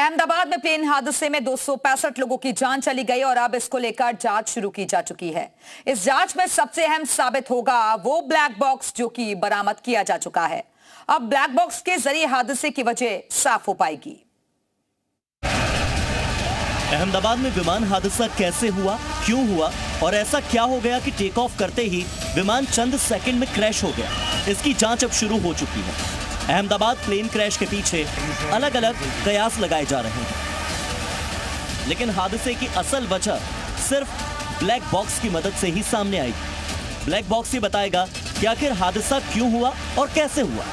अहमदाबाद में प्लेन हादसे में 265 लोगों की जान चली गई और अब इसको लेकर जांच शुरू की जा चुकी है। इस जांच में सबसे अहम साबित होगा वो ब्लैक बॉक्स जो कि बरामद किया जा चुका है। अब ब्लैक बॉक्स के जरिए हादसे की वजह साफ हो पाएगी। अहमदाबाद में विमान हादसा कैसे हुआ, क्यों हुआ और ऐसा क्या हो गया कि टेक ऑफ करते ही विमान चंद सेकंड में क्रैश हो गया, इसकी जांच अब शुरू हो चुकी है। अहमदाबाद प्लेन क्रैश के पीछे अलग अलग कयास लगाए जा रहे हैं, लेकिन हादसे की असल वजह सिर्फ ब्लैक बॉक्स की मदद से ही सामने आएगी। ब्लैक बॉक्स ही बताएगा कि आखिर हादसा क्यों हुआ और कैसे हुआ।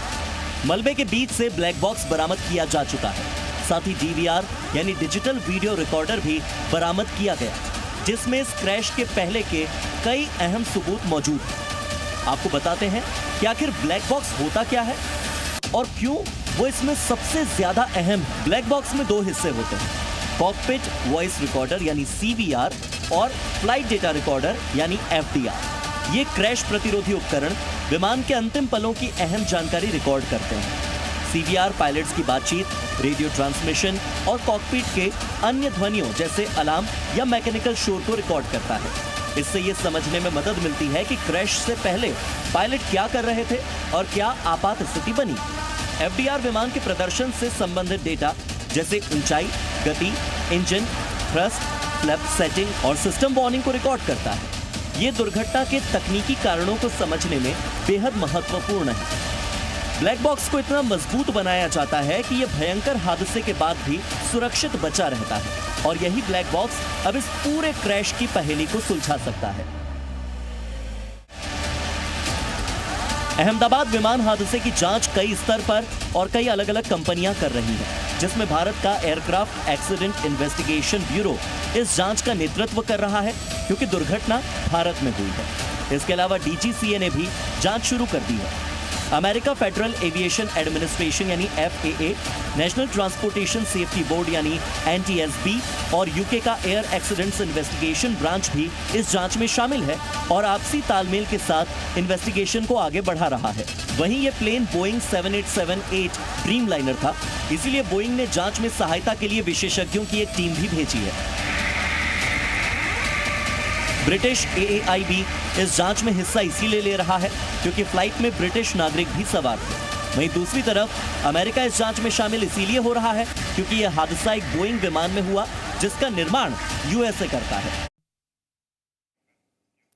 मलबे के बीच से ब्लैक बॉक्स बरामद किया जा चुका है, साथ ही डीवीआर यानी डिजिटल वीडियो रिकॉर्डर भी बरामद किया गया, जिसमें इस क्रैश के पहले के कई अहम सबूत मौजूद हैं। आपको बताते हैं कि आखिर ब्लैक बॉक्स होता क्या है और क्यों वो इसमें सबसे ज्यादा अहम है। ब्लैक बॉक्स में दो हिस्से होते हैं, कॉकपिट वॉइस रिकॉर्डर यानी सीवीआर और फ्लाइट डेटा रिकॉर्डर यानी एफडीआर। ये क्रैश प्रतिरोधी उपकरण विमान के अंतिम पलों की अहम जानकारी रिकॉर्ड करते हैं। सीवीआर पायलट्स की बातचीत, रेडियो ट्रांसमिशन और कॉकपिट के अन्य ध्वनियों जैसे अलार्म या मैकेनिकल शोर को रिकॉर्ड करता है। इससे ये समझने में मदद मिलती है कि क्रैश से पहले पायलट क्या कर रहे थे और क्या आपात स्थिति बनी। एफडीआर विमान के प्रदर्शन से संबंधित डेटा जैसे ऊंचाई, गति, इंजन, थ्रस्ट, फ्लैप सेटिंग और सिस्टम वार्निंग को रिकॉर्ड करता है। ये दुर्घटना के तकनीकी कारणों को समझने में बेहद महत्वपूर्ण है। ब्लैक बॉक्स को इतना मजबूत बनाया जाता है कि यह भयंकर हादसे के बाद भी सुरक्षित बचा रहता है और यही ब्लैक बॉक्स अब इस पूरे क्रैश की पहेली को सुलझा सकता है। अहमदाबाद विमान हादसे की जांच कई स्तर पर और कई अलग अलग कंपनियां कर रही हैं, जिसमें भारत का एयरक्राफ्ट एक्सीडेंट इन्वेस्टिगेशन ब्यूरो इस जांच का नेतृत्व कर रहा है, क्योंकि दुर्घटना भारत में हुई है। इसके अलावा डीजीसीए ने भी जांच शुरू कर दी है। अमेरिका फेडरल एविएशन एडमिनिस्ट्रेशन यानी FAA, national transportation safety board यानी NTSB और यूके का एयर एक्सीडेंट्स इन्वेस्टिगेशन ब्रांच भी इस जांच में शामिल है और आपसी तालमेल के साथ इन्वेस्टिगेशन को आगे बढ़ा रहा है। वहीं ये प्लेन बोइंग 7878 ड्रीमलाइनर था, इसीलिए बोइंग ने जांच में सहायता के लिए विशेषज्ञों की एक टीम भी भेजी है। ब्रिटिश AAIB इस जांच में हिस्सा इसीलिए ले रहा है क्योंकि फ्लाइट में ब्रिटिश नागरिक भी सवार थे। वहीं दूसरी तरफ अमेरिका इस जांच में शामिल इसीलिए हो रहा है क्योंकि यह हादसा एक बोइंग विमान में हुआ जिसका निर्माण USA करता है।